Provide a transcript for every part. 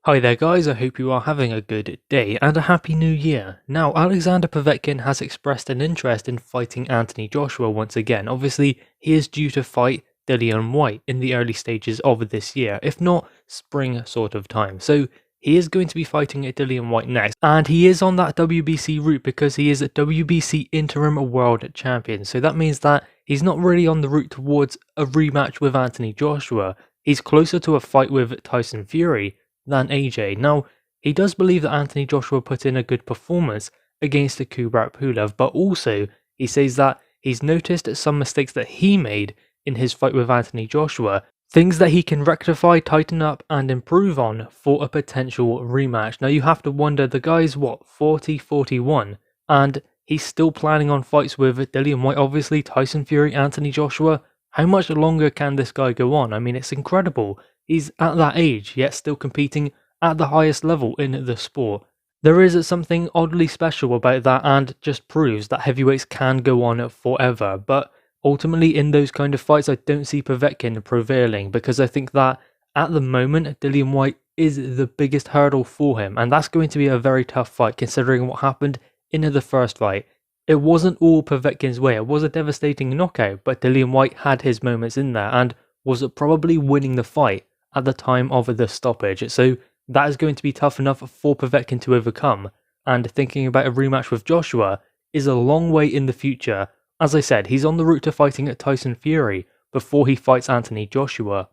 Hi there guys, I hope you are having a good day and a happy new year. Now, Alexander Povetkin has expressed an interest in fighting Anthony Joshua once again. Obviously, he is due to fight Dillian Whyte in the early stages of this year, if not spring sort of time. So he is going to be fighting Dillian Whyte next, and he is on that WBC route because he is a WBC Interim World Champion. So that means that he's not really on the route towards a rematch with Anthony Joshua. He's closer to a fight with Tyson Fury than AJ. Now, he does believe that Anthony Joshua put in a good performance against Kubrat Pulev, but also he says that he's noticed some mistakes that he made in his fight with Anthony Joshua, things that he can rectify, tighten up and improve on for a potential rematch. Now you have to wonder, the guy's what, 40, 41, and he's still planning on fights with Dillian Whyte, obviously, Tyson Fury, Anthony Joshua. How much longer can this guy go on? I mean, it's incredible. He's at that age, yet still competing at the highest level in the sport. There is something oddly special about that and just proves that heavyweights can go on forever. But ultimately in those kind of fights, I don't see Povetkin prevailing because I think that at the moment, Dillian Whyte is the biggest hurdle for him. And that's going to be a very tough fight considering what happened in the first fight. It wasn't all Povetkin's way. It was a devastating knockout, but Dillian Whyte had his moments in there and was probably winning the fight at the time of the stoppage. So that is going to be tough enough for Povetkin to overcome, and thinking about a rematch with Joshua is a long way in the future. As I said, he's on the route to fighting at Tyson Fury before he fights Anthony Joshua.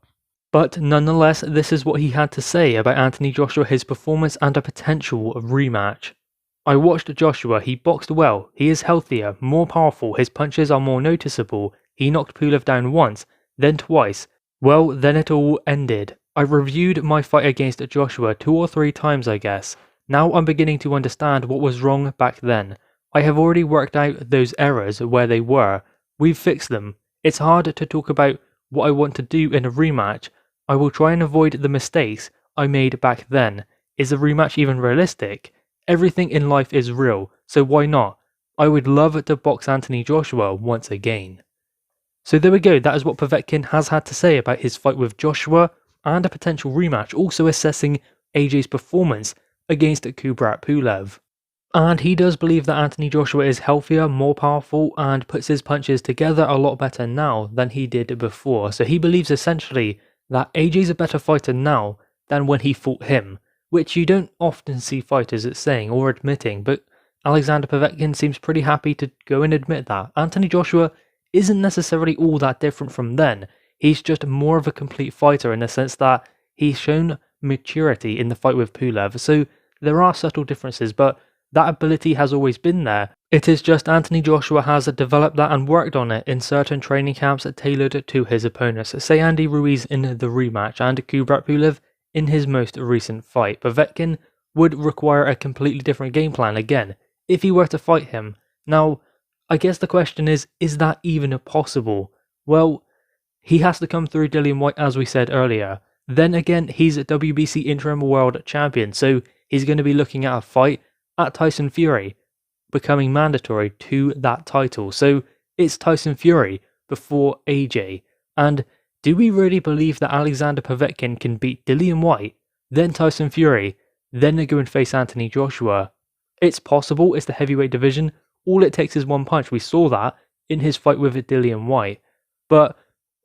But nonetheless, this is what he had to say about Anthony Joshua, his performance and a potential rematch. I watched Joshua, he boxed well, he is healthier, more powerful, his punches are more noticeable, he knocked Pulev down once, then twice. Well, then it all ended. I reviewed my fight against Joshua 2 or 3 times, I guess. Now I'm beginning to understand what was wrong back then. I have already worked out those errors where they were. We've fixed them. It's hard to talk about what I want to do in a rematch. I will try and avoid the mistakes I made back then. Is a rematch even realistic? Everything in life is real, so why not? I would love to box Anthony Joshua once again. So there we go, that is what Povetkin has had to say about his fight with Joshua and a potential rematch, also assessing AJ's performance against Kubrat Pulev. And he does believe that Anthony Joshua is healthier, more powerful, and puts his punches together a lot better now than he did before. So he believes essentially that AJ's a better fighter now than when he fought him, which you don't often see fighters saying or admitting, but Alexander Povetkin seems pretty happy to go and admit that. Anthony Joshua isn't necessarily all that different from then. He's just more of a complete fighter in the sense that he's shown maturity in the fight with Pulev, so there are subtle differences, but that ability has always been there. It is just Anthony Joshua has developed that and worked on it in certain training camps tailored to his opponents, say Andy Ruiz in the rematch and Kubrat Pulev in his most recent fight. Povetkin would require a completely different game plan again if he were to fight him. Now, I guess the question is that even possible? Well, he has to come through Dillian Whyte as we said earlier. Then again, he's a WBC Interim World Champion, so he's going to be looking at a fight at Tyson Fury, becoming mandatory to that title. So it's Tyson Fury before AJ. And do we really believe that Alexander Povetkin can beat Dillian Whyte, then Tyson Fury, then go and face Anthony Joshua? It's possible, it's the heavyweight division. All it takes is one punch. We saw that in his fight with Dillian Whyte. But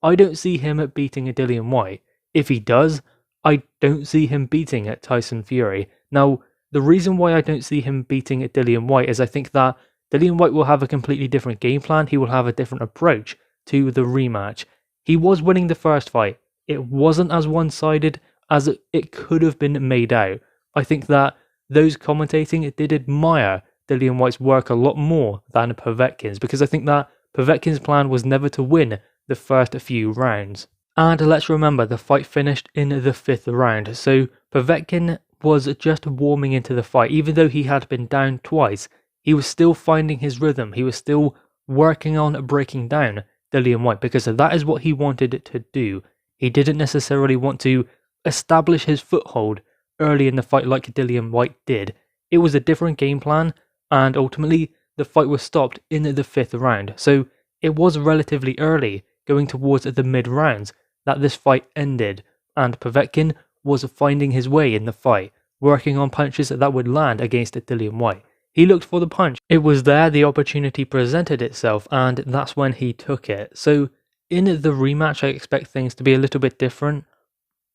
I don't see him beating Dillian Whyte. If he does, I don't see him beating Tyson Fury. Now, the reason why I don't see him beating Dillian Whyte is I think that Dillian Whyte will have a completely different game plan. He will have a different approach to the rematch. He was winning the first fight. It wasn't as one-sided as it could have been made out. I think that those commentating did admire Dillian Whyte's work a lot more than Povetkin's, because I think that Povetkin's plan was never to win the first few rounds. And let's remember, the fight finished in the 5th round, so Povetkin was just warming into the fight. Even though he had been down twice, he was still finding his rhythm. He was still working on breaking down Dillian Whyte, because that is what he wanted to do. He didn't necessarily want to establish his foothold early in the fight like Dillian Whyte did. It was a different game plan, and ultimately the fight was stopped in the 5th round. So it was relatively early, going towards the mid-rounds, that this fight ended, and Povetkin was finding his way in the fight, working on punches that would land against Dillian Whyte. He looked for the punch. It was there, the opportunity presented itself, and that's when he took it. So in the rematch, I expect things to be a little bit different,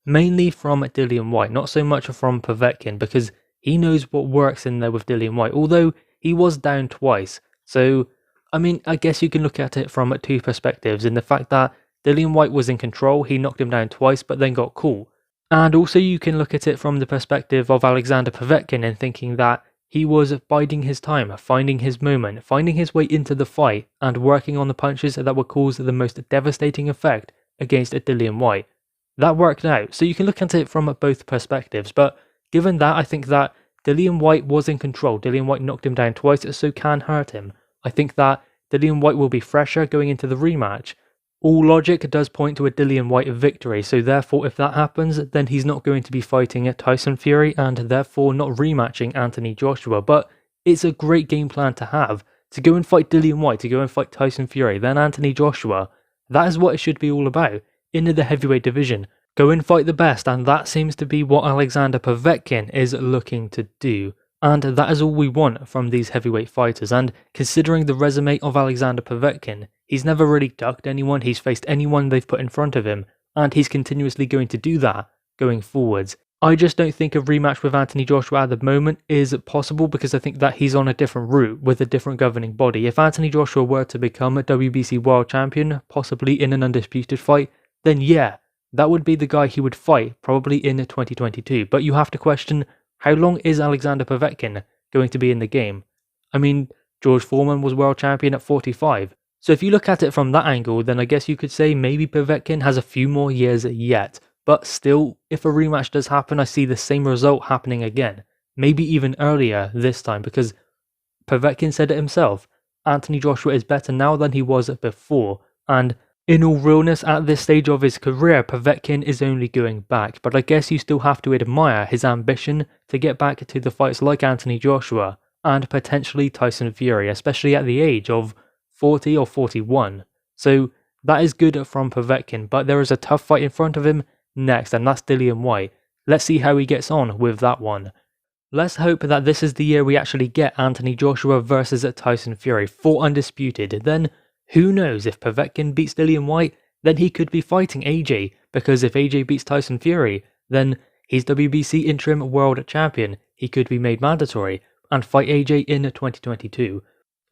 mainly from Dillian Whyte, not so much from Povetkin, because he knows what works in there with Dillian Whyte, although he was down twice. So, I mean, I guess you can look at it from two perspectives, in the fact that Dillian Whyte was in control, he knocked him down twice, but then got cool. And also you can look at it from the perspective of Alexander Povetkin and thinking that he was biding his time, finding his moment, finding his way into the fight, and working on the punches that would cause the most devastating effect against Dillian Whyte. That worked out, so you can look at it from both perspectives, but given that, I think that Dillian Whyte was in control. Dillian Whyte knocked him down twice, so can hurt him. I think that Dillian Whyte will be fresher going into the rematch. All logic does point to a Dillian Whyte victory, so therefore if that happens, then he's not going to be fighting Tyson Fury and therefore not rematching Anthony Joshua, but it's a great game plan to have. To go and fight Dillian Whyte, to go and fight Tyson Fury, then Anthony Joshua. That is what it should be all about. In the heavyweight division. Go and fight the best, and that seems to be what Alexander Povetkin is looking to do. And that is all we want from these heavyweight fighters, and considering the resume of Alexander Povetkin, he's never really ducked anyone, he's faced anyone they've put in front of him, and he's continuously going to do that going forwards. I just don't think a rematch with Anthony Joshua at the moment is possible because I think that he's on a different route with a different governing body. If Anthony Joshua were to become a WBC World Champion, possibly in an undisputed fight, then yeah, that would be the guy he would fight, probably in 2022. But you have to question, how long is Alexander Povetkin going to be in the game? I mean, George Foreman was world champion at 45. So if you look at it from that angle, then I guess you could say maybe Povetkin has a few more years yet. But still, if a rematch does happen, I see the same result happening again. Maybe even earlier this time, because Povetkin said it himself. Anthony Joshua is better now than he was before. And in all realness, at this stage of his career, Povetkin is only going back, but I guess you still have to admire his ambition to get back to the fights like Anthony Joshua and potentially Tyson Fury, especially at the age of 40 or 41. So that is good from Povetkin, but there is a tough fight in front of him next, and that's Dillian Whyte. Let's see how he gets on with that one. Let's hope that this is the year we actually get Anthony Joshua versus Tyson Fury for undisputed. Then who knows, if Povetkin beats Dillian Whyte, then he could be fighting AJ, because if AJ beats Tyson Fury, then he's WBC Interim World Champion, he could be made mandatory, and fight AJ in 2022.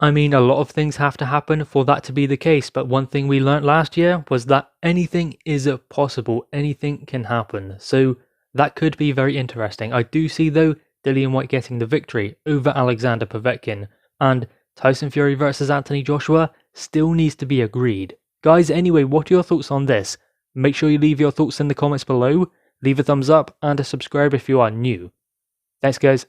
I mean, a lot of things have to happen for that to be the case, but one thing we learnt last year was that anything is possible, anything can happen, so that could be very interesting. I do see though, Dillian Whyte getting the victory over Alexander Povetkin, and Tyson Fury versus Anthony Joshua still needs to be agreed. Guys, anyway, what are your thoughts on this? Make sure you leave your thoughts in the comments below, leave a thumbs up, and subscribe if you are new. Thanks guys.